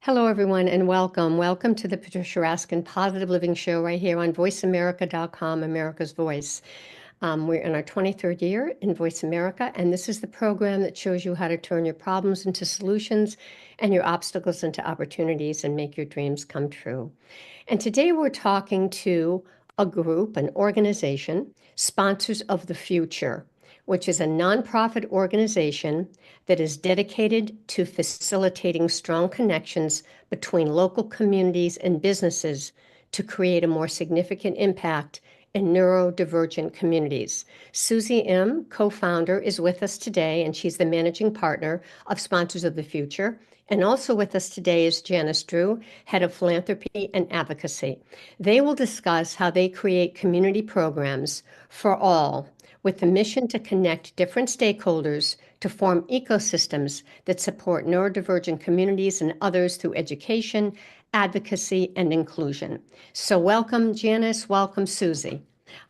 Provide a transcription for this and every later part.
Hello, everyone, and welcome. Welcome to the Patricia Raskin Positive Living Show right here on voiceamerica.com, America's Voice. We're in our 23rd year in Voice America, and this is the program that shows you how to turn your problems into solutions and your obstacles into opportunities and make your dreams come true. And today we're talking to a group, an organization, Sponsors of the Future, which is a nonprofit organization that is dedicated to facilitating strong connections between local communities and businesses to create a more significant impact in neurodivergent communities. Susie M., co-founder, is with us today, and she's the managing partner of Sponsors of the Future. And also with us today is Janice Dru, head of philanthropy and advocacy. They will discuss how they create community programs for all with the mission to connect different stakeholders to form ecosystems that support neurodivergent communities and others through education, advocacy, and inclusion. So welcome, Janice. Welcome, Susie.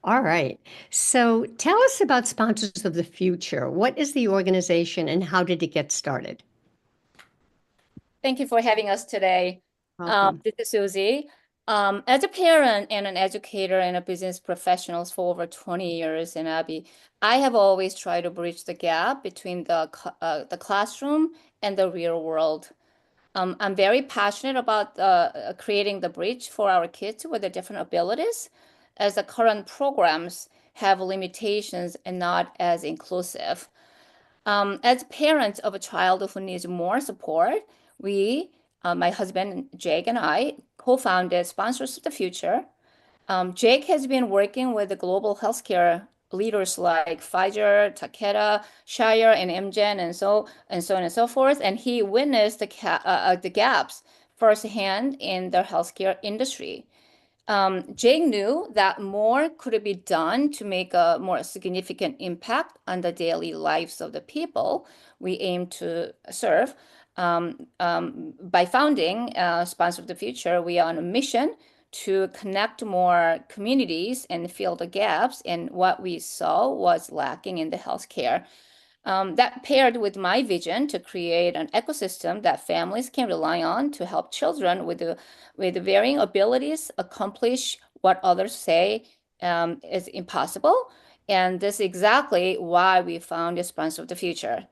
All right. So tell us about Sponsors of the Future. What is the organization and how did it get started? Thank you for having us today. Welcome. This is Susie. As a parent and an educator and a business professional for over 20 years in Abby, I have always tried to bridge the gap between the classroom and the real world. I'm very passionate about creating the bridge for our kids with the different abilities, as the current programs have limitations and not as inclusive. As parents of a child who needs more support, we, my husband Jake and I, co-founded Sponsors of the Future. Jake has been working with the global healthcare leaders like Pfizer, Takeda, Shire, and Amgen, and so on and so forth. And he witnessed the gaps firsthand in the healthcare industry. Jake knew that more could be done to make a more significant impact on the daily lives of the people we aim to serve. By founding Sponsor of the Future, we are on a mission to connect more communities and fill the gaps in what we saw was lacking in the healthcare. That paired with my vision to create an ecosystem that families can rely on to help children with varying abilities accomplish what others say is impossible. And this is exactly why we found the Sponsor of the Future.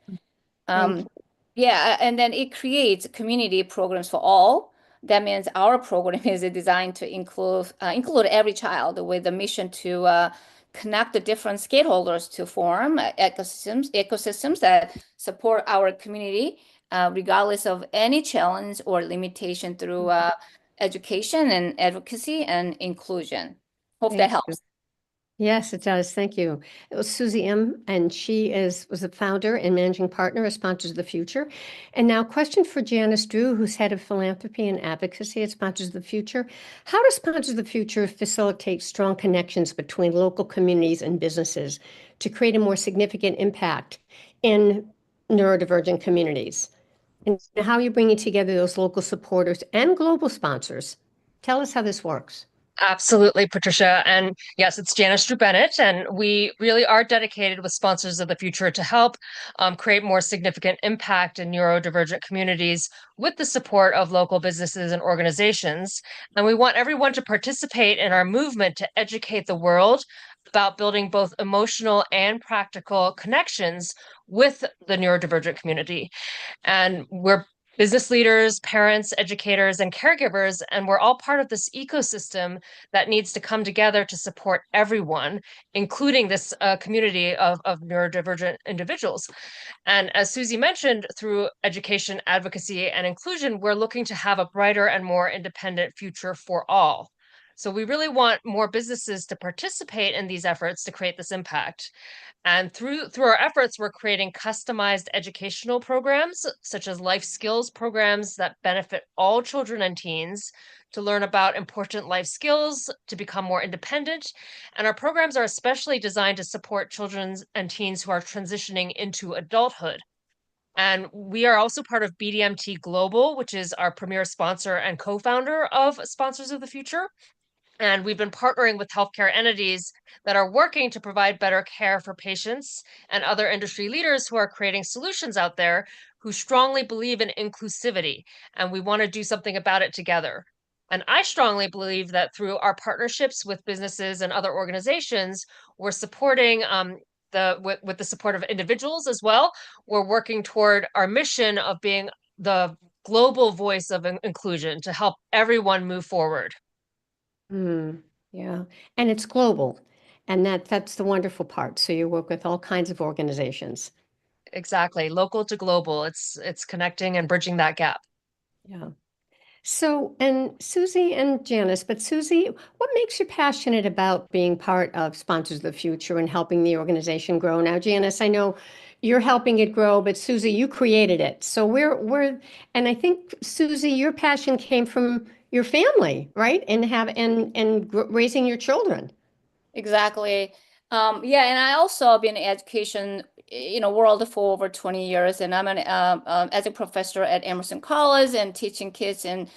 Thank you. Yeah, and then it creates community programs for all. That means our program is designed to include every child with a mission to connect the different stakeholders to form ecosystems that support our community, regardless of any challenge or limitation through education and advocacy and inclusion. Hope that Thank you. helps. Yes, it does. Thank you. It was Susie M., and she was the founder and managing partner of Sponsors of the Future. And now, question for Janice Dru, who's head of philanthropy and advocacy at Sponsors of the Future. How does Sponsors of the Future facilitate strong connections between local communities and businesses to create a more significant impact in neurodivergent communities? And how are you bringing together those local supporters and global sponsors? Tell us how this works. Absolutely, Patricia. And yes, it's Janice Dru-Bennett, and we really are dedicated with Sponsors of the Future to help create more significant impact in neurodivergent communities with the support of local businesses and organizations. And we want everyone to participate in our movement to educate the world about building both emotional and practical connections with the neurodivergent community. And we're business leaders, parents, educators, and caregivers, and we're all part of this ecosystem that needs to come together to support everyone, including this community of neurodivergent individuals. And as Susie mentioned, through education, advocacy, and inclusion, we're looking to have a brighter and more independent future for all. So we really want more businesses to participate in these efforts to create this impact. And through our efforts, we're creating customized educational programs, such as life skills programs that benefit all children and teens to learn about important life skills, to become more independent. And our programs are especially designed to support children and teens who are transitioning into adulthood. And we are also part of BDMT Global, which is our premier sponsor and co-founder of Sponsors of the Future. And we've been partnering with healthcare entities that are working to provide better care for patients and other industry leaders who are creating solutions out there who strongly believe in inclusivity. And we want to do something about it together. And I strongly believe that through our partnerships with businesses and other organizations, we're supporting with the support of individuals as well. We're working toward our mission of being the global voice of inclusion to help everyone move forward. Yeah, and it's global, and that's the wonderful part. So you work with all kinds of organizations. Exactly. Local to global. It's connecting and bridging that gap. Yeah. So, and Susie and Janice, but Susie, what makes you passionate about being part of Sponsors of the Future and helping the organization grow? Now, Janice, I know you're helping it grow, but Susie, you created it. So and I think Susie, your passion came from your family, right? Raising your children. Exactly. Yeah, and I also been in education, world for over 20 years, and I'm an as a professor at Emerson College and teaching kids in,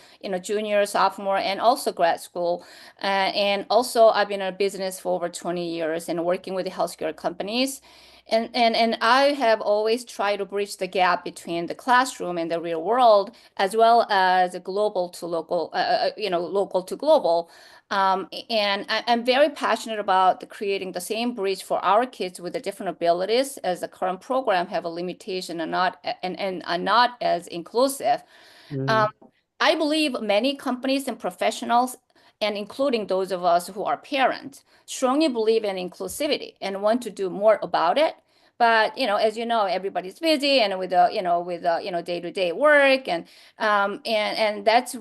junior, sophomore, and also grad school. And also I've been in business for over 20 years and working with the healthcare companies. And I have always tried to bridge the gap between the classroom and the real world, as well as global to local, local to global. And I'm very passionate about creating the same bridge for our kids with the different abilities, as the current program have a limitation and are not as inclusive. Um, I believe many companies and professionals, and including those of us who are parents, strongly believe in inclusivity and want to do more about it. But as you know, everybody's busy and with day-to-day work, and that's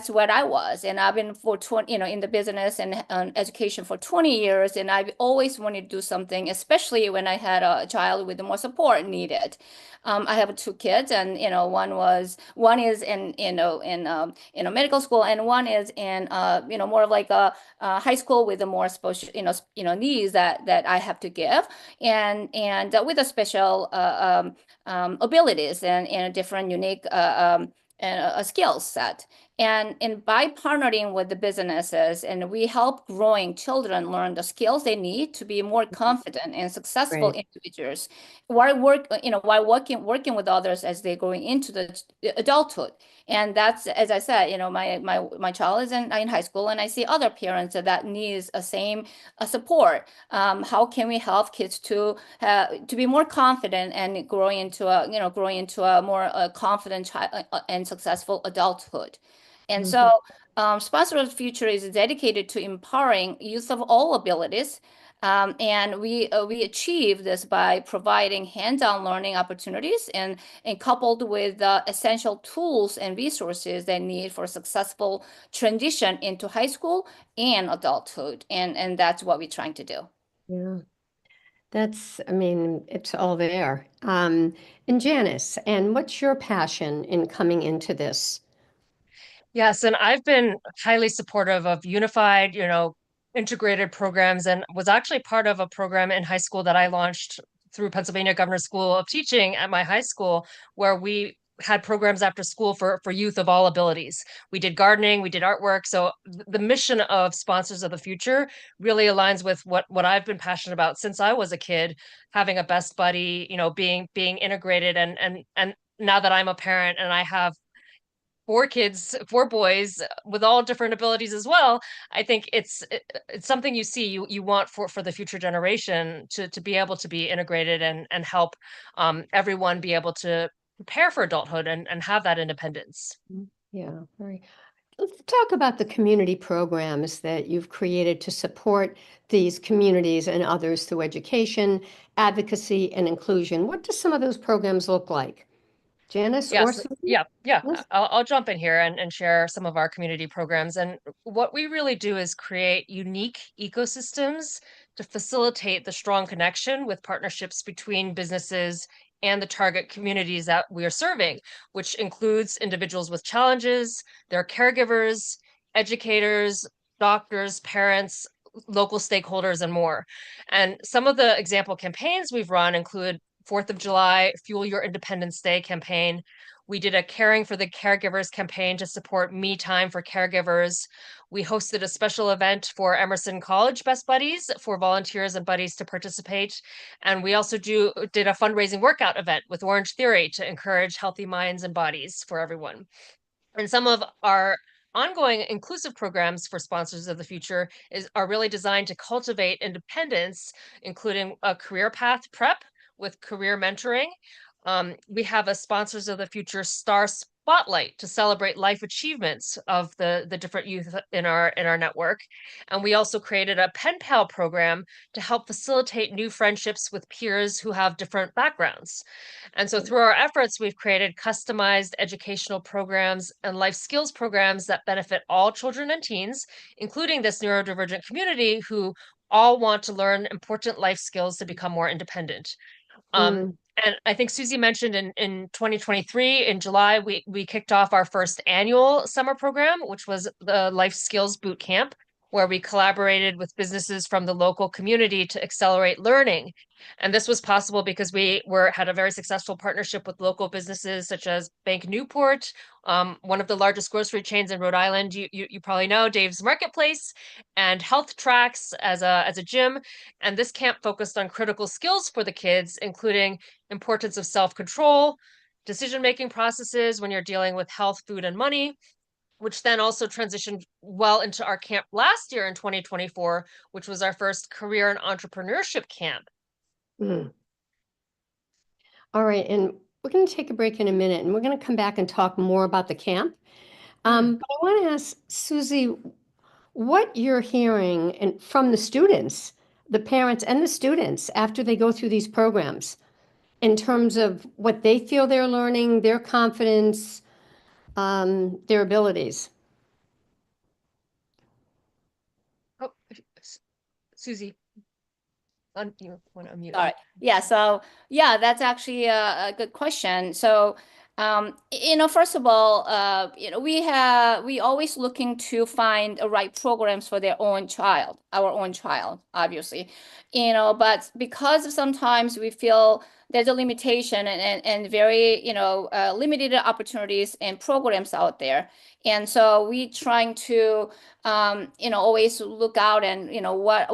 what I was, and I've been for 20 in the business and education for 20 years, and I've always wanted to do something, especially when I had a child with more support needed. I have two kids, and one is in medical school, and one is in more of like a high school with a more special needs that I have to give, and with a special abilities and a different unique and a skill set. And by partnering with the businesses, and we help growing children learn the skills they need to be more confident and successful Right. individuals while working with others as they're going into the adulthood. And that's, as I said, my child is in high school, and I see other parents that needs a same support. How can we help kids to be more confident and growing into a more confident child and successful adulthood? And so, Sponsor of the Future is dedicated to empowering youth of all abilities. And we achieve this by providing hands-on learning opportunities and coupled with essential tools and resources they need for successful transition into high school and adulthood. And that's what we're trying to do. Yeah. I mean, it's all there. And Janice, and what's your passion in coming into this? Yes, and I've been highly supportive of unified, integrated programs, and was actually part of a program in high school that I launched through Pennsylvania Governor's School of Teaching at my high school, where we had programs after school for youth of all abilities. We did gardening, we did artwork. So the mission of Sponsors of the Future really aligns with what I've been passionate about since I was a kid, having a best buddy, being integrated, and now that I'm a parent and I have four boys with all different abilities as well. I think it's something you want for the future generation to be able to be integrated and help everyone be able to prepare for adulthood and have that independence. Yeah, very. Let's talk about the community programs that you've created to support these communities and others through education, advocacy, and inclusion. What do some of those programs look like? Janice or Yes, Susie? yeah. Yes. I'll jump in here and share some of our community programs. And what we really do is create unique ecosystems to facilitate the strong connection with partnerships between businesses and the target communities that we are serving, which includes individuals with challenges, their caregivers, educators, doctors, parents, local stakeholders, and more. And some of the example campaigns we've run include 4th of July, Fuel Your Independence Day campaign, We did a Caring for the Caregivers campaign to support Me Time for Caregivers. We hosted a special event for Emerson College Best Buddies for volunteers and buddies to participate. And we also did a fundraising workout event with Orange Theory to encourage healthy minds and bodies for everyone. And some of our ongoing inclusive programs for sponsors of the future are really designed to cultivate independence, including a career path prep with career mentoring. We have a Sponsors of the Future Star Spotlight to celebrate life achievements of the different youth in our network. And we also created a pen pal program to help facilitate new friendships with peers who have different backgrounds. And so through our efforts, we've created customized educational programs and life skills programs that benefit all children and teens, including this neurodivergent community who all want to learn important life skills to become more independent. And I think Susie mentioned in 2023, in July, we kicked off our first annual summer program, which was the Life Skills Boot Camp, where we collaborated with businesses from the local community to accelerate learning. And this was possible because we had a very successful partnership with local businesses such as Bank Newport, one of the largest grocery chains in Rhode Island. You probably know Dave's Marketplace, and Health Tracks as a gym. And this camp focused on critical skills for the kids, including importance of self-control, decision-making processes when you're dealing with health, food, and money, which then also transitioned well into our camp last year in 2024, which was our first career and entrepreneurship camp. All right, and we're going to take a break in a minute, and we're going to come back and talk more about the camp. But I want to ask Susie, what you're hearing from the students, the parents and the students after they go through these programs in terms of what they feel they're learning, their confidence, their abilities. Oh, Susie, you want to unmute? All right. Yeah. So yeah, that's actually a good question. So, first of all, we always looking to find the right programs for their own child, our own child, obviously, but because sometimes we feel there's a limitation and very, limited opportunities and programs out there. And so we trying to, always look out and,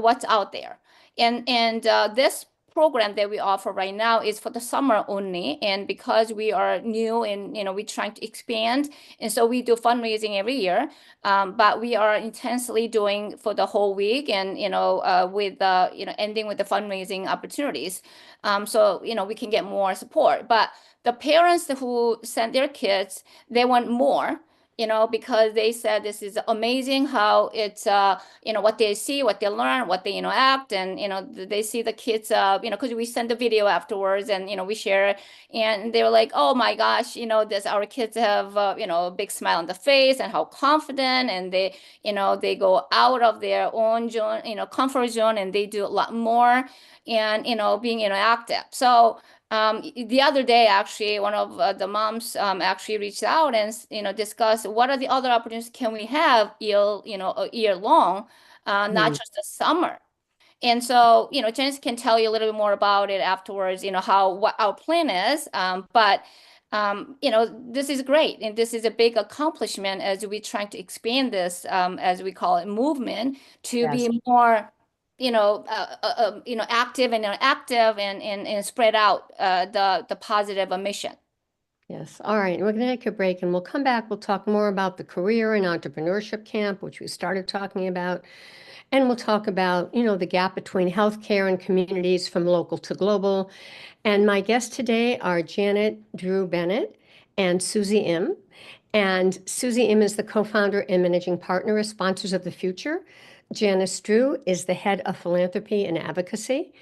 what's out there. And this program that we offer right now is for the summer only. And because we are new and, we're trying to expand. And so we do fundraising every year, but we are intensely doing for the whole week and, with, ending with the fundraising opportunities. So, we can get more support. But the parents who send their kids, they want more. Because they said this is amazing how it's, what they see, what they learn, what they interact, and, they see the kids, because we send the video afterwards and, we share, and they were like, oh my gosh, this, our kids have, a big smile on the face and how confident, and they, they go out of their own zone, comfort zone, and they do a lot more, and, being interactive. So, the other day, actually, one of the moms actually reached out and discussed what are the other opportunities can we have a year long, not just the summer. And so, Janice can tell you a little bit more about it afterwards. What our plan is. But this is great, and this is a big accomplishment as we trying to expand this, as we call it, movement to be more active and interactive and spread out the positive mission. Yes. All right. We're going to take a break and we'll come back. We'll talk more about the career and entrepreneurship camp, which we started talking about. And we'll talk about, the gap between healthcare and communities from local to global. And my guests today are Janice Dru-Bennett and Susie Im. And Susie Im is the co-founder and managing partner of Sponsors of the Future. Janice Dru is the head of philanthropy and advocacy.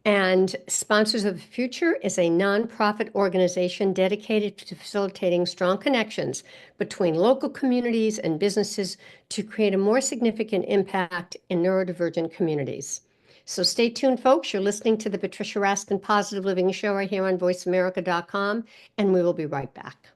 And Sponsors of the Future is a nonprofit organization dedicated to facilitating strong connections between local communities and businesses to create a more significant impact in neurodivergent communities. So stay tuned, folks. You're listening to the Patricia Raskin Positive Living Show right here on voiceamerica.com, and we will be right back.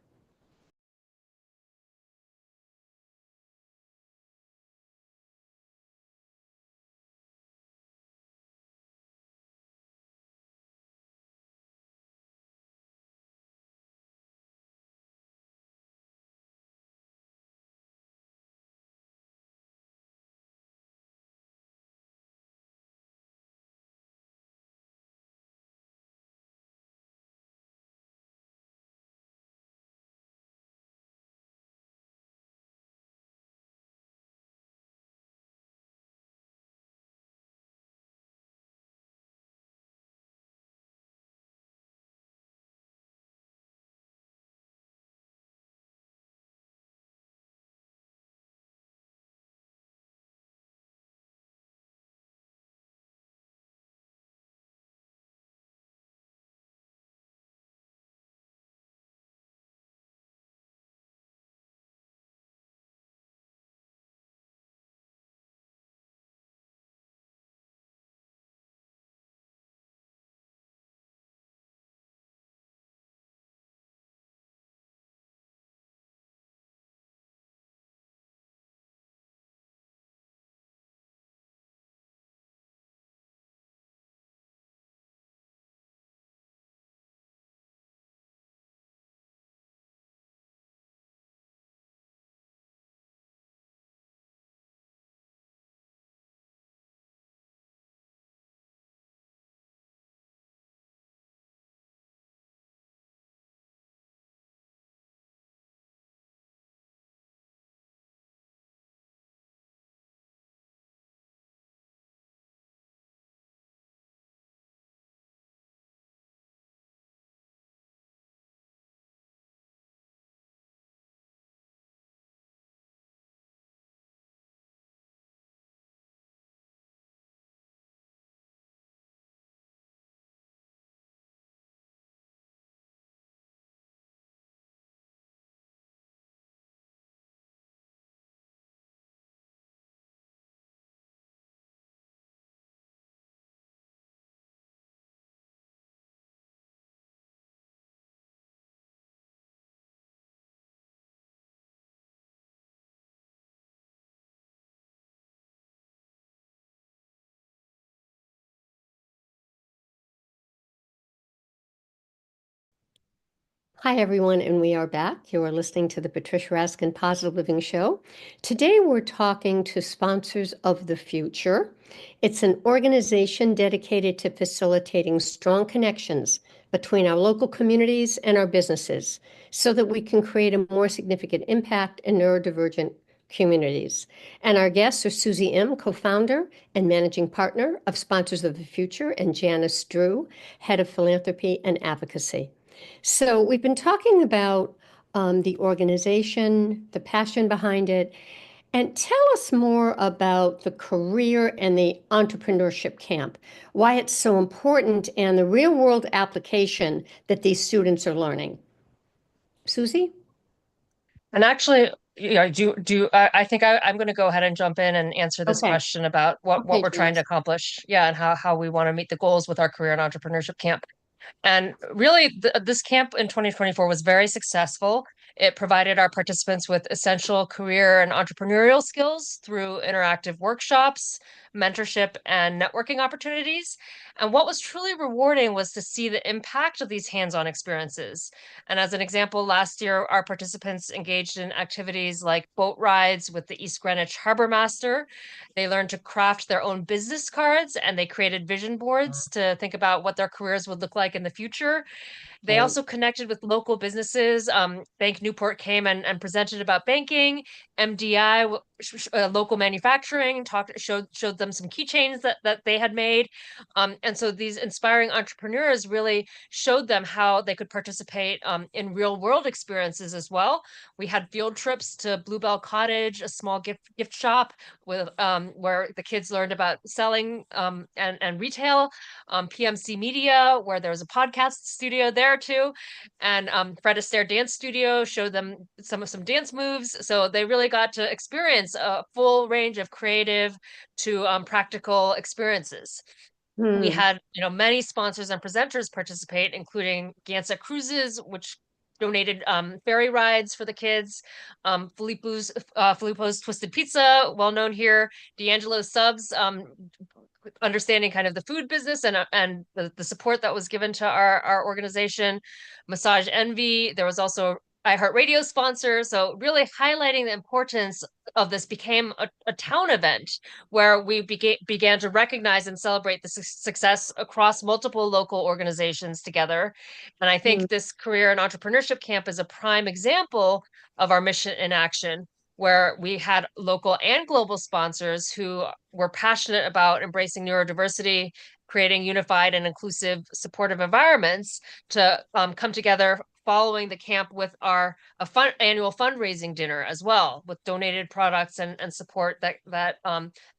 Hi, everyone, and we are back. You are listening to the Patricia Raskin Positive Living Show. Today, we're talking to Sponsors of the Future. It's an organization dedicated to facilitating strong connections between our local communities and our businesses so that we can create a more significant impact in neurodivergent communities. And our guests are Susie M., co-founder and managing partner of Sponsors of the Future, and Janice Dru, head of philanthropy and advocacy. So we've been talking about the organization, the passion behind it, and tell us more about the career and the entrepreneurship camp, why it's so important, and the real world application that these students are learning. Susie? And actually, I think I'm going to go ahead and jump in and answer this Okay. question about what Okay, we're trying to Janice. accomplish. Yeah, and how we want to meet the goals with our career and entrepreneurship camp. And really, this camp in 2024 was very successful. It provided our participants with essential career and entrepreneurial skills through interactive workshops, mentorship, and networking opportunities. And what was truly rewarding was to see the impact of these hands-on experiences. And as an example, last year, our participants engaged in activities like boat rides with the East Greenwich Harbor Master. They learned to craft their own business cards, and they created vision boards to think about what their careers would look like in the future. They Right. also connected with local businesses. Bank Newport came and presented about banking. MDI, local manufacturing, showed them some keychains that they had made. And so these inspiring entrepreneurs really showed them how they could participate in real world experiences as well. We had field trips to Bluebell Cottage, a small gift shop with where the kids learned about selling and retail. PMC Media, where there was a podcast studio there too, and Fred Astaire Dance Studio showed them some dance moves. So they really got to experience a full range of creative to practical experiences. We had, many sponsors and presenters participate, including Gansett Cruises, which donated ferry rides for the kids. Filippo's Twisted Pizza, well known here. D'Angelo's Subs, understanding kind of the food business and the support that was given to our organization. Massage Envy. There was also iHeartRadio sponsor. So really highlighting the importance of this became a town event where we began to recognize and celebrate the success across multiple local organizations together. And I think this career and entrepreneurship camp is a prime example of our mission in action, where we had local and global sponsors who were passionate about embracing neurodiversity, creating unified and inclusive supportive environments to come together following the camp with our annual fundraising dinner as well, with donated products and support that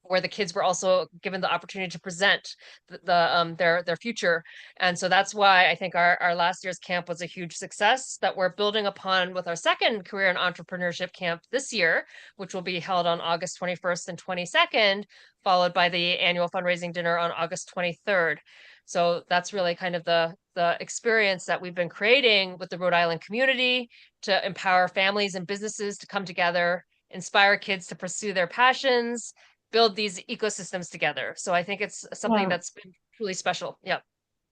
where the kids were also given the opportunity to present their future. And so that's why I think our last year's camp was a huge success that we're building upon with our second career and entrepreneurship camp this year, which will be held on August 21st and 22nd, followed by the annual fundraising dinner on August 23rd. So that's really kind of the experience that we've been creating with the Rhode Island community to empower families and businesses to come together, inspire kids to pursue their passions, build these ecosystems together. So I think it's something that's been truly special. Yeah.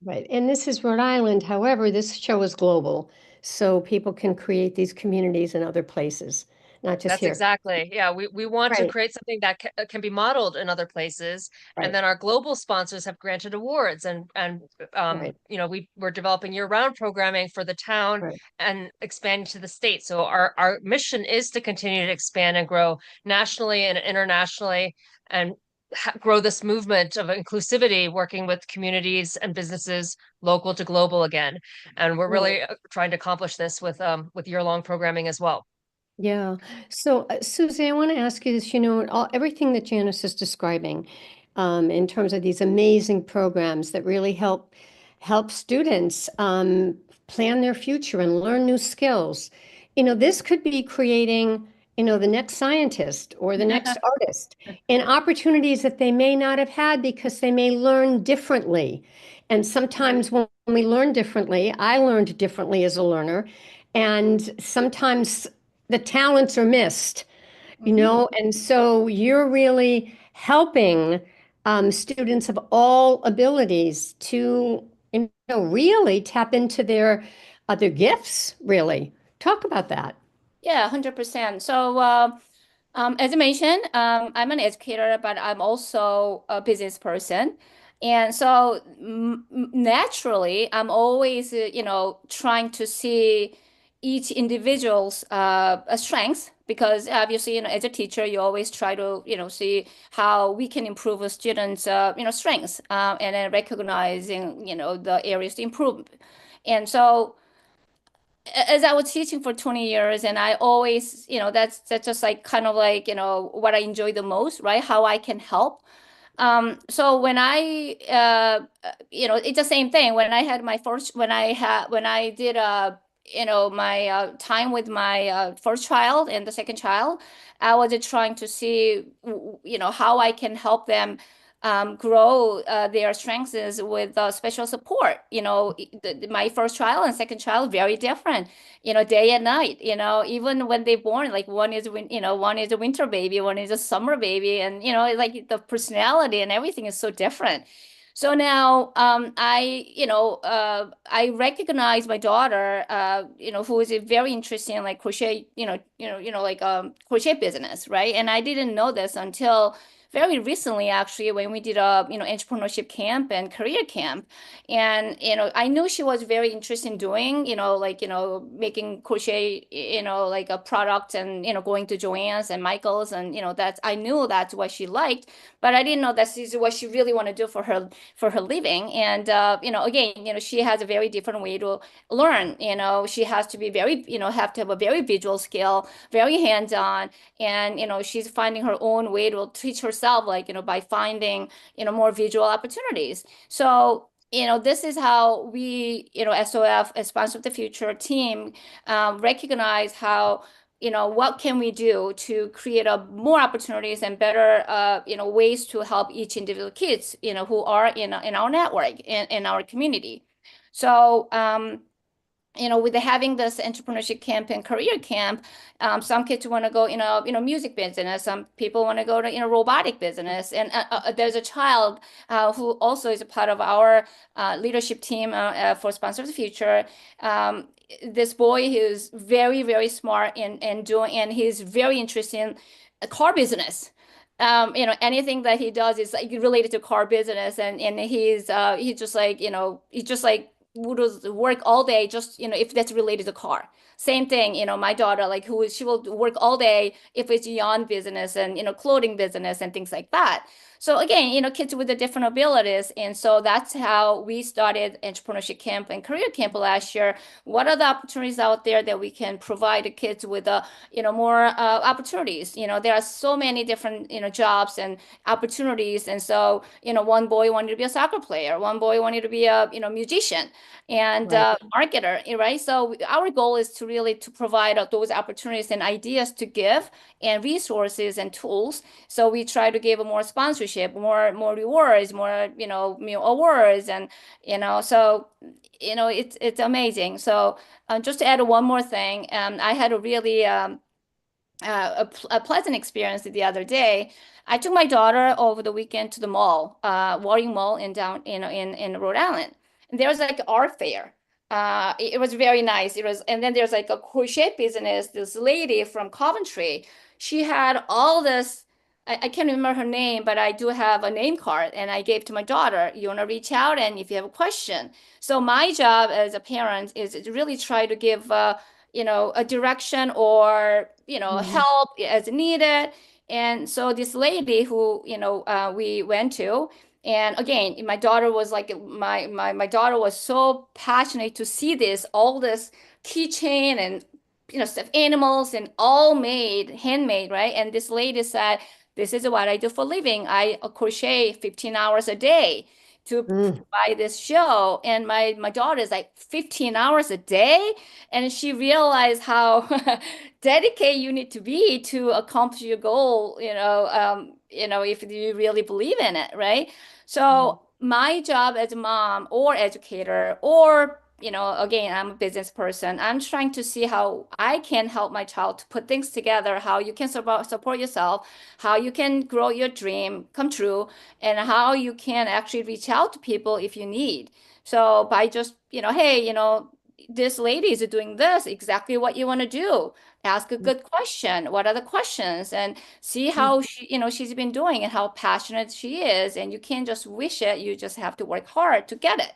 Right. And this is Rhode Island. However, this show is global, so people can create these communities in other places, not just That's here. exactly. Yeah, we want to Right. create something that can be modeled in other places. Right. And then our global sponsors have granted awards and Right. we're developing year-round programming for the town Right. and expanding to the state. So our mission is to continue to expand and grow nationally and internationally and grow this movement of inclusivity, working with communities and businesses local to global again. And we're really trying to accomplish this with year-long programming as well. Yeah. So, Susie, I want to ask you this, everything that Janice is describing, in terms of these amazing programs that really help students plan their future and learn new skills. This could be creating, the next scientist or the next artist, and opportunities that they may not have had because they may learn differently. And sometimes when we learn differently, I learned differently as a learner, and sometimes the talents are missed, and so you're really helping students of all abilities to, really tap into their other gifts, really. Talk about that. Yeah, 100%. So, as I mentioned, I'm an educator, but I'm also a business person. And so naturally, I'm always, trying to see each individual's strengths, because obviously, as a teacher, you always try to, see how we can improve a student's, strengths, and then recognizing, the areas to improve. And so as I was teaching for 20 years, and I always, that's just like kind of like, what I enjoy the most, right? How I can help. So when it's the same thing. When I did, my time with my first child and the second child, I was trying to see, how I can help them grow their strengths is with special support. My first child and second child, very different, day and night, even when they're born, like one is, one is a winter baby, one is a summer baby. And, like the personality and everything is so different. So now, I recognize my daughter, who is very interested in like crochet, like crochet business, right? And I didn't know this until very recently, actually, when we did a, entrepreneurship camp and career camp. And, I knew she was very interested in doing, like, making crochet, like a product and, going to Joann's and Michael's. And, I knew that's what she liked, but I didn't know this is what she really want to do for her living. And, again, she has a very different way to learn. She has to be very, have to have a very visual skill, very hands-on. And, she's finding her own way to teach herself, like, by finding, more visual opportunities. So, this is how we, SOF, as Sponsor of the Future team, recognize how, what can we do to create more opportunities and better, ways to help each individual kids, who are in our network, in our community. So, with having this entrepreneurship camp and career camp, some kids want to go in a, music business. Some people want to go to, robotic business. And there's a child who also is a part of our leadership team for Sponsor of the Future. This boy who's very, very smart and he's very interested in a car business. Anything that he does is like related to car business, and he's just like, he's just like would work all day, just, if that's related to car. Same thing, my daughter, like she will work all day if it's yarn business and, clothing business and things like that. So again, kids with the different abilities. And so that's how we started entrepreneurship camp and career camp last year. What are the opportunities out there that we can provide the kids with, more opportunities? There are so many different, jobs and opportunities. And so, one boy wanted to be a soccer player. One boy wanted to be a, musician and Right. marketer, right? So our goal is to really to provide those opportunities and ideas to give and resources and tools. So we try to give more sponsorship, more rewards, more, awards. And, so, it's amazing. So just to add one more thing, I had a really a pleasant experience the other day. I took my daughter over the weekend to the mall, Warring Mall in Rhode Island. And there was like art fair. It was very nice. And then there's like a crochet business. This lady from Coventry, she had all this. I can't remember her name, but I do have a name card, and I gave to my daughter. You want to reach out, and if you have a question. So my job as a parent is to really try to give, a direction or, help as needed. And so this lady who, we went to, and again, my daughter was like, my daughter was so passionate to see all this keychain and, stuffed animals and all handmade, right? And this lady said, this is what I do for a living. I crochet 15 hours a day to provide this show. And my daughter is like 15 hours a day. And she realized how dedicated you need to be to accomplish your goal, if you really believe in it, right? So my job as a mom or educator or, again, I'm a business person. I'm trying to see how I can help my child to put things together, how you can support yourself, how you can grow your dream come true, and how you can actually reach out to people if you need. So by just, hey, this lady is doing this, exactly what you want to do. Ask a good question. What are the questions? And see how she's been doing and how passionate she is. And you can't just wish it. You just have to work hard to get it.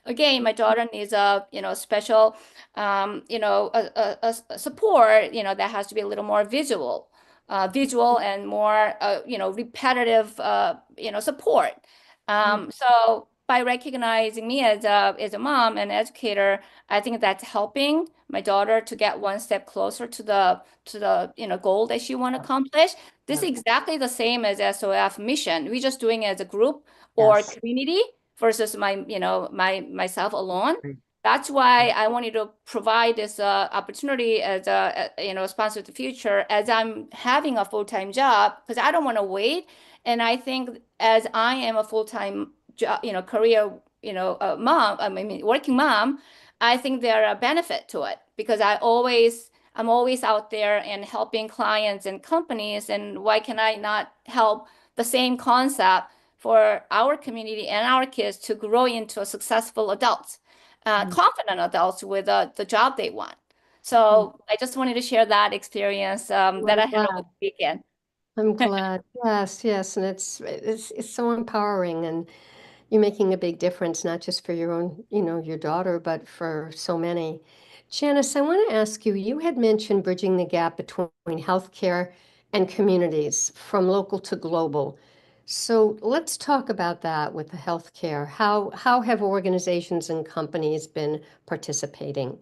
Again, my daughter needs a, special, a support, that has to be a little more visual and more, repetitive, support. So by recognizing me as a mom and educator, I think that's helping my daughter to get one step closer to the goal that she want to accomplish. This is exactly the same as SOF mission. We're just doing it as a group or Yes. community versus myself alone. That's why I wanted to provide this opportunity as a sponsor of the future as I'm having a full-time job because I don't want to wait. And I think as I am a full-time job, career, mom, I mean, working mom, I think there are a benefit to it because I'm always out there and helping clients and companies. And why can I not help the same concept for our community and our kids to grow into a successful adults, confident adults with the job they want. So I just wanted to share that experience that I had over the weekend. I'm glad. Yes, yes, and it's so empowering, and you're making a big difference, not just for your own, your daughter, but for so many. Janice, I want to ask you, you had mentioned bridging the gap between healthcare and communities from local to global. So let's talk about that with the healthcare. How have organizations and companies been participating?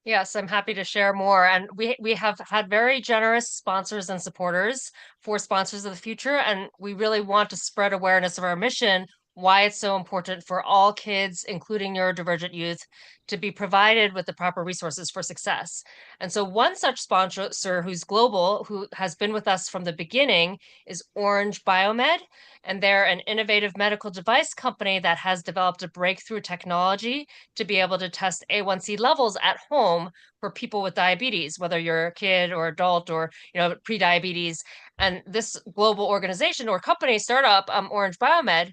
Yes, I'm happy to share more. And we have had very generous sponsors and supporters for Sponsors of the Future, and we really want to spread awareness of our mission, why it's so important for all kids, including neurodivergent youth, to be provided with the proper resources for success. And so one such sponsor who's global, who has been with us from the beginning, is Orange Biomed. And they're an innovative medical device company that has developed a breakthrough technology to be able to test A1C levels at home for people with diabetes, whether you're a kid or adult or pre-diabetes. And this global organization or company startup, Orange Biomed,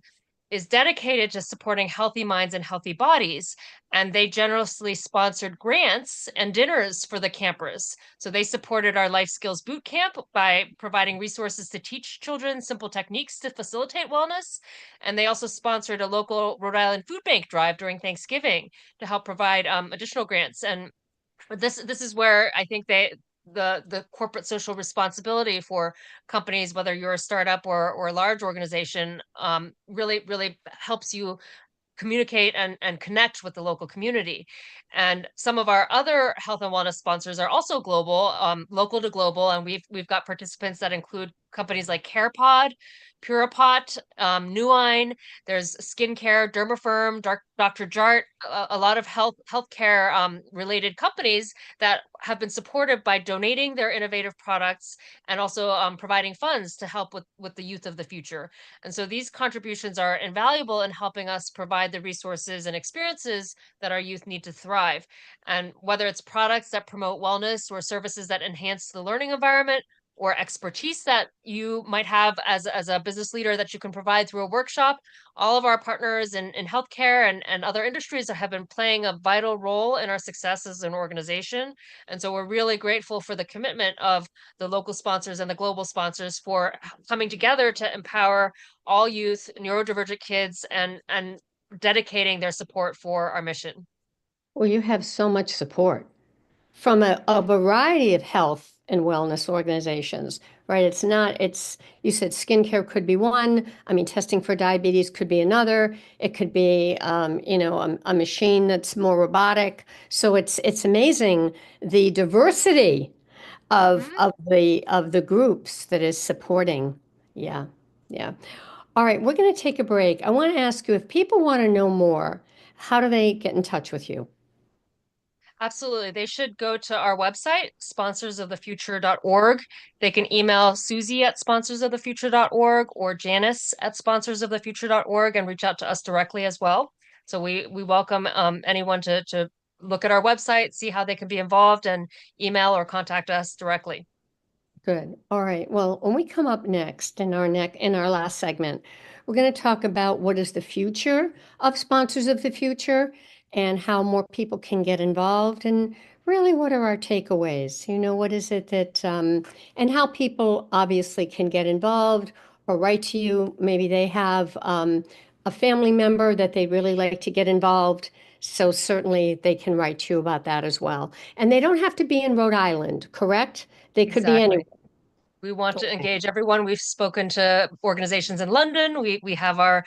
is dedicated to supporting healthy minds and healthy bodies. And they generously sponsored grants and dinners for the campers. So they supported our Life Skills Boot Camp by providing resources to teach children simple techniques to facilitate wellness. And they also sponsored a local Rhode Island food bank drive during Thanksgiving to help provide additional grants. And this is where I think the corporate social responsibility for companies, whether you're a startup or a large organization, really helps you communicate and connect with the local community. And some of our other health and wellness sponsors are also global, local to global, and we've got participants that include companies like CarePod, Puripot, Nuine. There's skincare, Dermafirm, Dr. Jart, a lot of healthcare related companies that have been supported by donating their innovative products and also providing funds to help with the youth of the future. And so these contributions are invaluable in helping us provide the resources and experiences that our youth need to thrive. And whether it's products that promote wellness or services that enhance the learning environment, or expertise that you might have as a business leader that you can provide through a workshop, all of our partners in healthcare and other industries have been playing a vital role in our success as an organization. And so we're really grateful for the commitment of the local sponsors and the global sponsors for coming together to empower all youth, neurodivergent kids, and dedicating their support for our mission. Well, you have so much support from a variety of health and wellness organizations, right? You said skincare could be one. I mean, testing for diabetes could be another. It could be, a machine that's more robotic. So it's amazing the diversity of the groups that is supporting. Yeah, yeah. All right, we're going to take a break. I want to ask you if people want to know more, how do they get in touch with you? Absolutely. They should go to our website, sponsorsofthefuture.org. They can email Susie at sponsorsofthefuture.org or Janice at sponsorsofthefuture.org and reach out to us directly as well. So we welcome anyone to look at our website, see how they can be involved, and email or contact us directly. Good. All right. Well, when we come up next in our last segment, we're going to talk about what is the future of Sponsors of the Future and how more people can get involved, and really what are our takeaways? What is it that, and how people obviously can get involved or write to you. Maybe they have a family member that they really like to get involved. So certainly they can write to you about that as well. And they don't have to be in Rhode Island, correct? They could be Exactly. anywhere. We want to Okay. engage everyone. We've spoken to organizations in London. We have our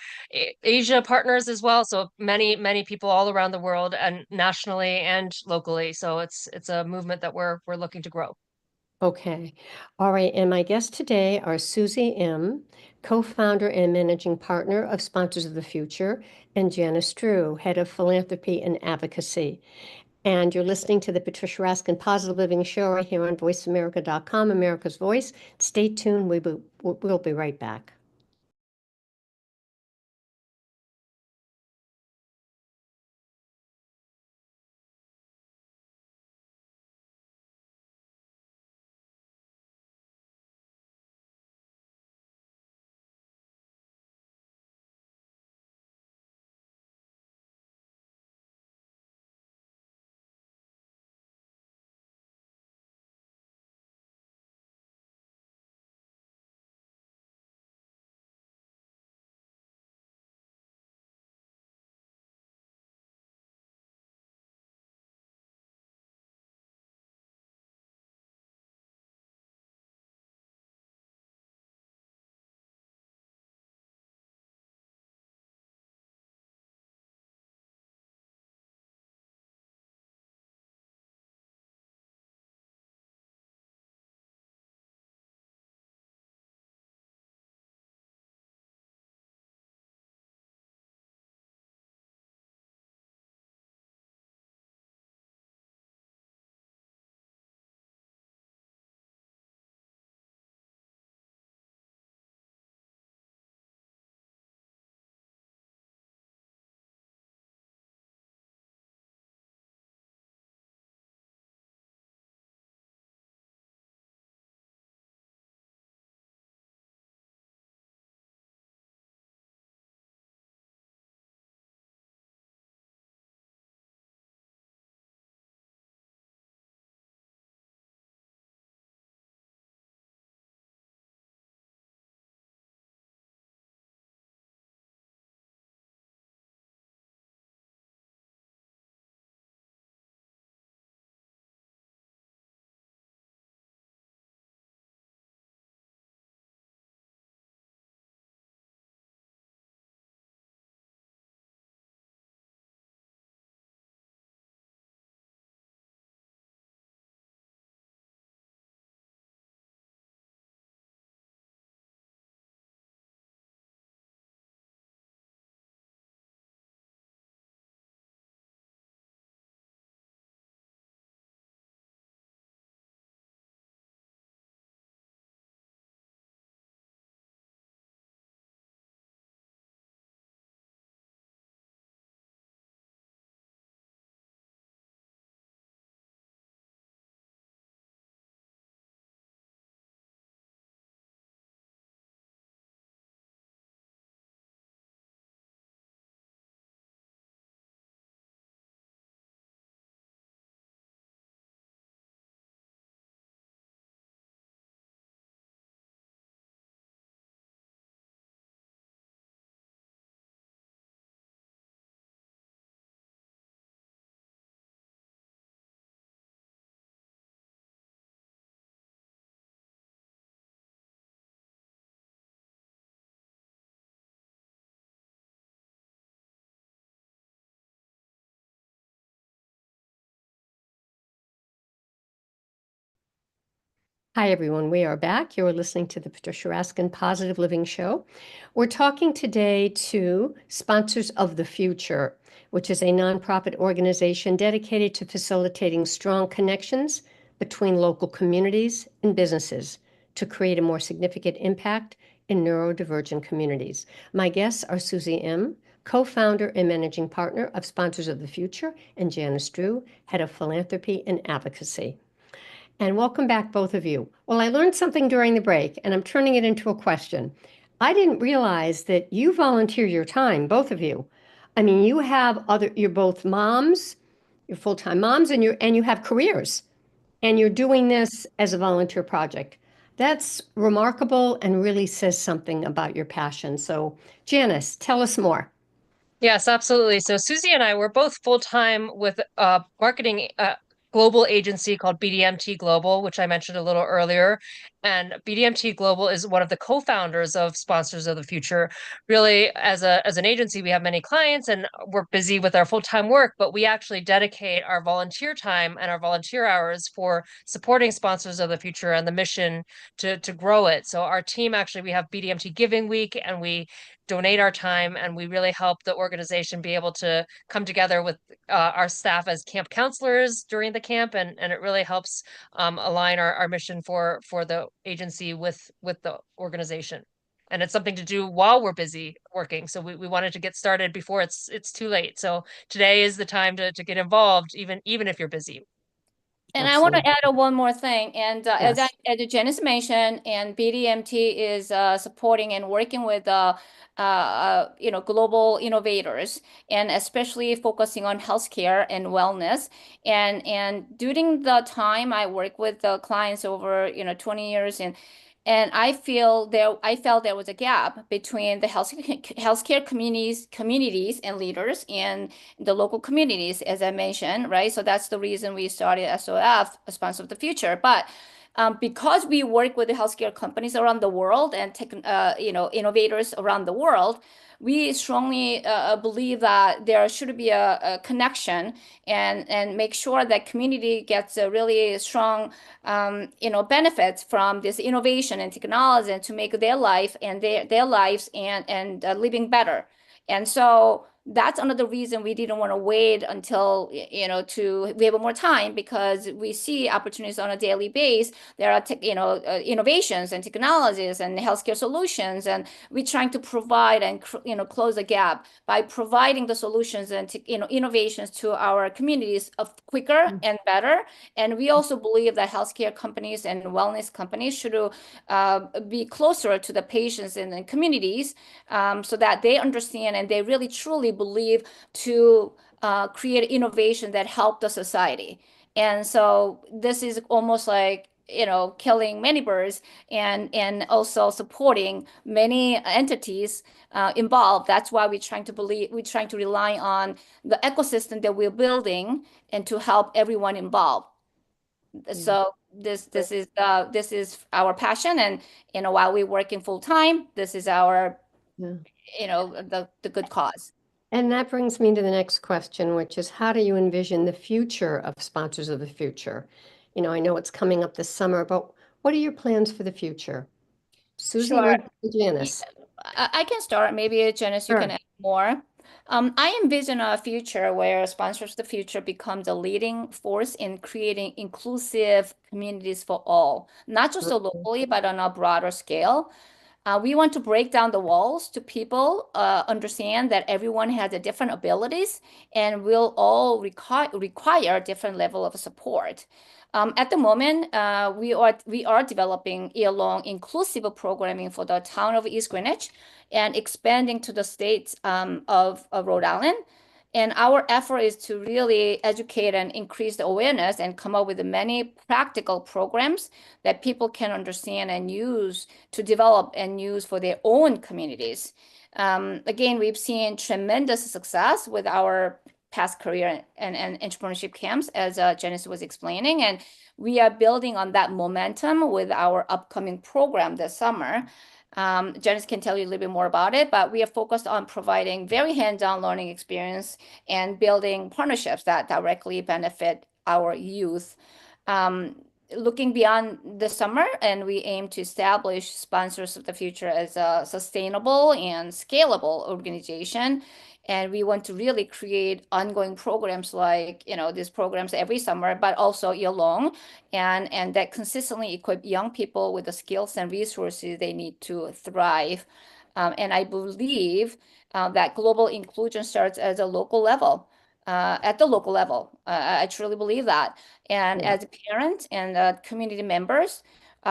Asia partners as well. So many people all around the world and nationally and locally. So it's a movement that we're looking to grow. Okay. All right. And my guests today are Susie M., co-founder and managing partner of Sponsors of the Future, and Janice Dru, head of philanthropy and advocacy. And you're listening to the Patricia Raskin Positive Living Show right here on voiceamerica.com, America's Voice. Stay tuned. We'll be right back. Hi, everyone. We are back. You're listening to the Patricia Raskin Positive Living Show. We're talking today to Sponsors of the Future, which is a nonprofit organization dedicated to facilitating strong connections between local communities and businesses to create a more significant impact in neurodivergent communities. My guests are Susie M., co-founder and managing partner of Sponsors of the Future, and Janice Dru, head of philanthropy and advocacy. And welcome back, both of you. Well, I learned something during the break, and I'm turning it into a question. I didn't realize that you volunteer your time, both of you, I mean, you're both moms, you're full-time moms, and you have careers, and you're doing this as a volunteer project. That's remarkable and really says something about your passion. So, Janice, tell us more. Yes, absolutely. So Susie and I were both full-time with a marketing global agency called BDMT Global, which I mentioned a little earlier. And BDMT Global is one of the co-founders of Sponsors of the Future. Really, as an agency, we have many clients and we're busy with our full-time work, but we actually dedicate our volunteer time and our volunteer hours for supporting Sponsors of the Future and the mission to grow it. So our team actually, we have BDMT Giving Week, and we donate our time, and we really help the organization be able to come together with our staff as camp counselors during the camp, and it really helps align our mission for the agency with the organization. And it's something to do while we're busy working. So we wanted to get started before it's too late. So today is the time to get involved, even if you're busy. And I want to Absolutely. add one more thing. And Yes. as Janice mentioned, and BDMT is supporting and working with global innovators, and especially focusing on healthcare and wellness. And during the time I work with the clients over 20 years, and I felt there was a gap between the healthcare communities and leaders and the local communities, as I mentioned, right? So that's the reason we started SOF, Sponsor of the Future. But because we work with the healthcare companies around the world and innovators around the world, we strongly believe that there should be a connection and make sure that community gets a really strong benefits from this innovation and technology, and to make their life and their lives and living better. And so that's another reason we didn't want to wait until we have more time, because we see opportunities on a daily basis. There are innovations and technologies and healthcare solutions, and we're trying to provide and close the gap by providing the solutions and innovations to our communities of quicker and better. And we also believe that healthcare companies and wellness companies should be closer to the patients and the communities, so that they understand and they really truly believe to create innovation that help the society. And so this is almost like killing many birds and also supporting many entities involved. That's why we're trying to rely on the ecosystem that we're building and to help everyone involved. So this is our passion, and while we're working full time, this is our Yeah. the good cause. And that brings me to the next question, which is how do you envision the future of Sponsors of the Future? I know it's coming up this summer, but what are your plans for the future? Susie, Sure. maybe Janice. I can start. Maybe Janice, you Sure. can add more. I envision a future where Sponsors of the Future becomes a leading force in creating inclusive communities for all, not just locally, but on a broader scale. We want to break down the walls to people, understand that everyone has a different abilities and will all require a different level of support. At the moment, we are developing year-long inclusive programming for the town of East Greenwich and expanding to the states of Rhode Island. And our effort is to really educate and increase the awareness and come up with many practical programs that people can understand and use to develop and use for their own communities. Again, we've seen tremendous success with our past career and entrepreneurship camps, as Janice was explaining. And we are building on that momentum with our upcoming program this summer. Janice can tell you a little bit more about it, but we are focused on providing very hands-on learning experience and building partnerships that directly benefit our youth. Looking beyond the summer, and we aim to establish Sponsors of the Future as a sustainable and scalable organization. And we want to really create ongoing programs like, these programs every summer, but also year long, and that consistently equip young people with the skills and resources they need to thrive. And I believe that global inclusion starts at the local level. I truly believe that. And Yeah. as a parent and community members,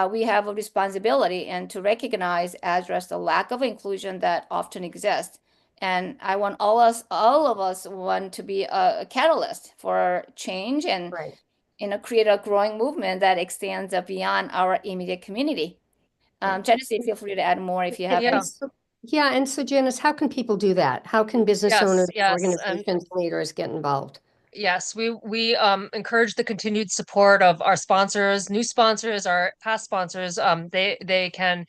we have a responsibility and to recognize, address the lack of inclusion that often exists. And I want all of us want to be a catalyst for change and Right. create a growing movement that extends beyond our immediate community. Right. Janice, feel free to add more if you have any. Yeah. Yeah, and so Janice, how can people do that? How can business Yes, owners, yes. And organizations, leaders get involved? yes, we encourage the continued support of our sponsors, new sponsors, our past sponsors. They can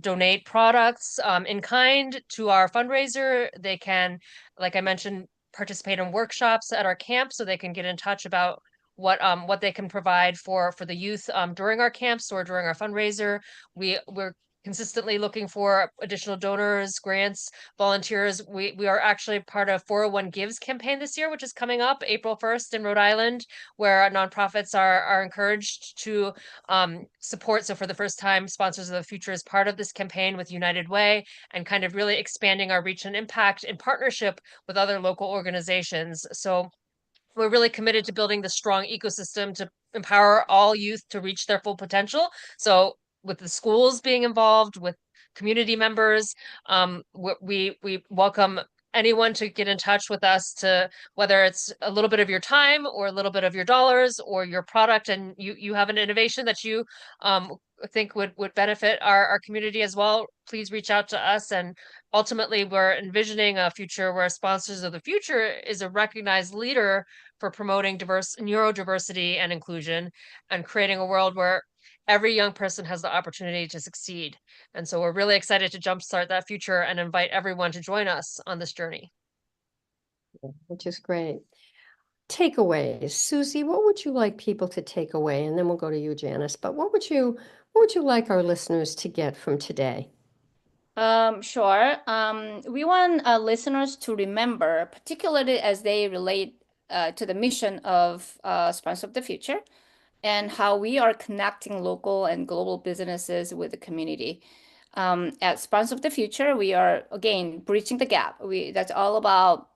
donate products in kind to our fundraiser. They can, like I mentioned, participate in workshops at our camp, so they can get in touch about what they can provide for the youth during our camps or during our fundraiser. We're consistently looking for additional donors, grants, volunteers. We are actually part of 401 Gives campaign this year, which is coming up April 1st in Rhode Island, where nonprofits are encouraged to support. So for the first time, Sponsors of the Future is part of this campaign with United Way and kind of really expanding our reach and impact in partnership with other local organizations. So we're really committed to building the strong ecosystem to empower all youth to reach their full potential. So with the schools being involved, with community members, we welcome anyone to get in touch with us, to whether it's a little bit of your time or a little bit of your dollars or your product, and you have an innovation that you think would benefit our community as well. Please reach out to us. And ultimately, we're envisioning a future where Sponsors of the Future is a recognized leader for promoting diverse neurodiversity and inclusion, and creating a world where every young person has the opportunity to succeed. And so we're really excited to jumpstart that future and invite everyone to join us on this journey. Which is great. Takeaways. Susie, what would you like people to take away? And then we'll go to you, Janice. But what would you like our listeners to get from today? Sure. We want listeners to remember, particularly as they relate to the mission of Sponsor of the Future, and how we are connecting local and global businesses with the community. At Sponsor of the Future, we are again bridging the gap. That's all about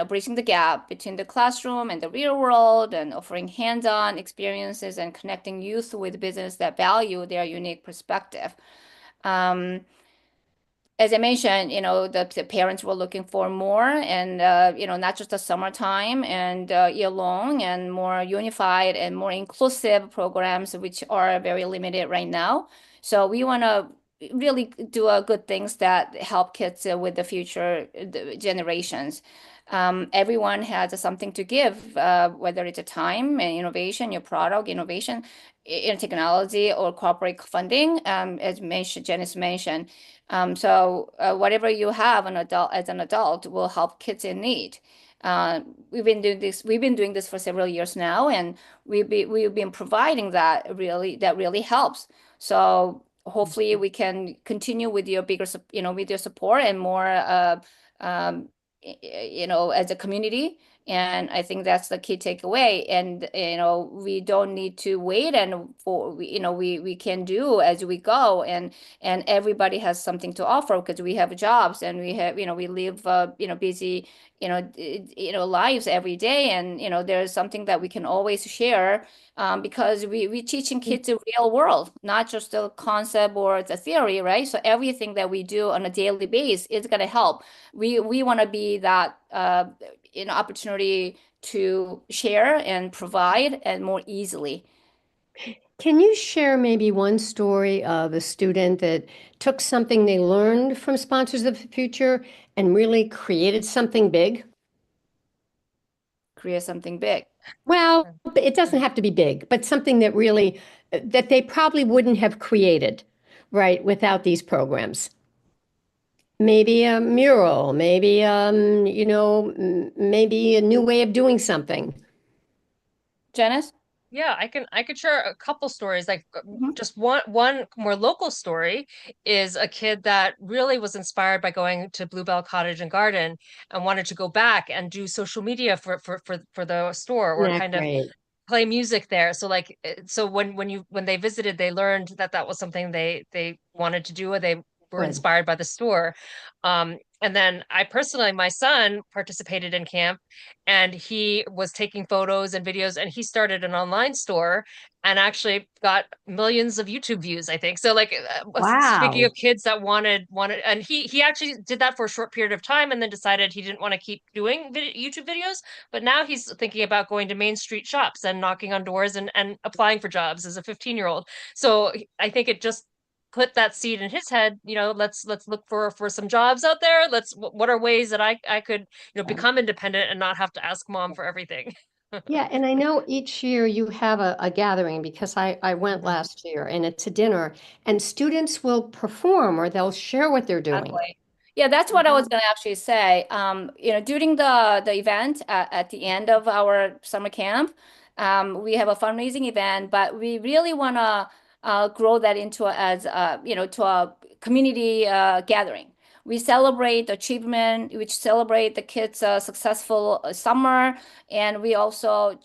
bridging the gap between the classroom and the real world, and offering hands-on experiences and connecting youth with business that value their unique perspective. Um, as I mentioned, the parents were looking for more, and not just the summertime and year long, and more unified and more inclusive programs, which are very limited right now. So we want to really do good things that help kids with the future generations. Everyone has something to give, whether it's a time and innovation, your product innovation, in technology, or corporate funding, as Janice mentioned. So whatever you have as an adult will help kids in need. We've been doing this for several years now, and we've been providing that really helps. So hopefully we can continue with your with your support and more, as a community. And I think that's the key takeaway. And we don't need to wait, and we can do as we go, and everybody has something to offer, because we have jobs, and we live busy lives every day, and there's something that we can always share, because we teaching kids the real world, not just the concept or the theory, right? So everything that we do on a daily basis is going to help. We want to be that opportunity to share and provide, and more easily. Can you share maybe one story of a student that took something they learned from Sponsors of the Future and really created something big? Create something big. Well, it doesn't have to be big, but something that really, that they probably wouldn't have created, right, without these programs. Maybe a mural, maybe, maybe a new way of doing something. Janice? Yeah, I could share a couple stories. Like Mhm. just one more local story is a kid that really was inspired by going to Bluebell Cottage and Garden and wanted to go back and do social media for the store, or Yeah, kind of great. play music there. So so when they visited, they learned that that was something they wanted to do, or they were Good. inspired by the store. And then my son participated in camp, and he was taking photos and videos, and he started an online store and actually got millions of YouTube views, I think. So like, speaking Wow. of kids that wanted, and he actually did that for a short period of time and then decided he didn't want to keep doing YouTube videos. But now he's thinking about going to Main Street shops and knocking on doors and applying for jobs as a 15-year-old. So I think it just put that seed in his head, let's look for some jobs out there. What are ways that I could, become independent and not have to ask mom for everything. Yeah, and I know each year you have a gathering because I went last year and it's a dinner and students will perform or they'll share what they're doing. Exactly. Yeah, that's what I was going to actually say. During the event at the end of our summer camp, we have a fundraising event, but we really want to grow that into to a community gathering. We celebrate achievement, we celebrate the kids' successful summer, and we also,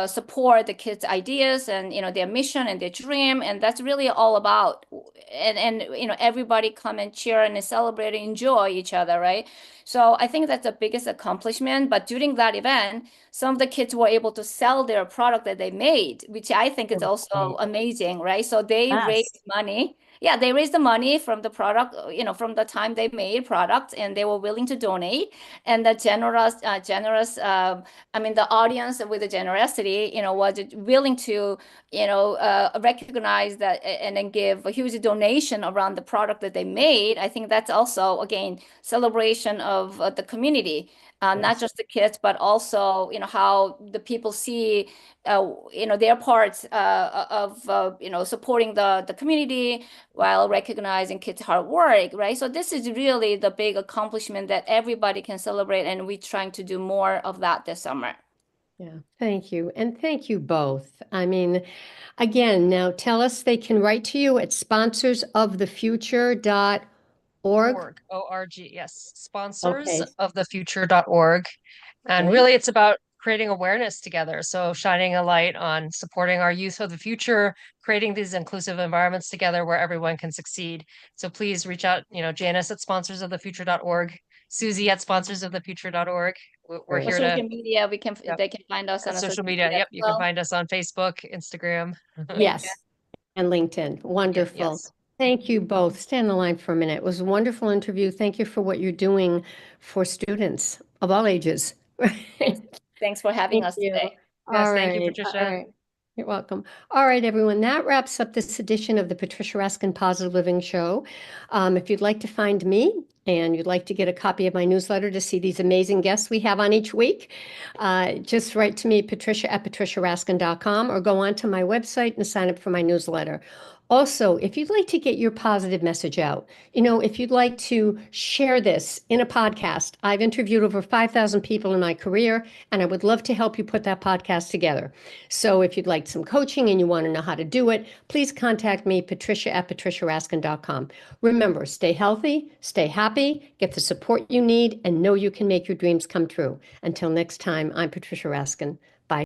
support the kids' ideas and their mission and their dream, and that's really all about. And everybody come and cheer and celebrate and enjoy each other, right? So I think that's the biggest accomplishment. But during that event, some of the kids were able to sell their product that they made, which I think is also amazing, right? So they raised money. Yeah, they raised the money from the product, from the time they made product, and they were willing to donate. And the the audience with the generosity, was willing to, recognize that and then give a huge donation around the product that they made. I think that's also, again, celebration of the community. Not just the kids, but also, how the people see, their parts of, supporting the community while recognizing kids' hard work, right? So this is really the big accomplishment that everybody can celebrate, and we're trying to do more of that this summer. Yeah, thank you. And thank you both. I mean, again, now tell us they can write to you at sponsorsofthefuture.org. O-R-G, yes. Okay. Sponsorsofthefuture.org. And Okay. really, it's about creating awareness together. So shining a light on supporting our youth of the future, creating these inclusive environments together where everyone can succeed. So please reach out, Janice at sponsorsofthefuture.org, Susie at sponsorsofthefuture.org. We're Great. here social to media, Yep. they can find us on social media. Yep, as you can well. find us on Facebook, Instagram. Yes, and LinkedIn. Wonderful. Yes. Thank you both. Stay on the line for a minute. It was a wonderful interview. Thank you for what you're doing for students of all ages. Thanks for having Thank us you. today. Yes, All thank you, right. Patricia. All right. You're welcome. All right, everyone. That wraps up this edition of the Patricia Raskin Positive Living Show. If you'd like to find me and you'd like to get a copy of my newsletter to see these amazing guests we have on each week, just write to me, Patricia at patriciaraskin.com, or go onto my website and sign up for my newsletter. Also, if you'd like to get your positive message out, if you'd like to share this in a podcast, I've interviewed over 5,000 people in my career, and I would love to help you put that podcast together. So if you'd like some coaching and you want to know how to do it, please contact me, Patricia at patriciaraskin.com. Remember, stay healthy, stay happy, get the support you need, and know you can make your dreams come true. Until next time, I'm Patricia Raskin.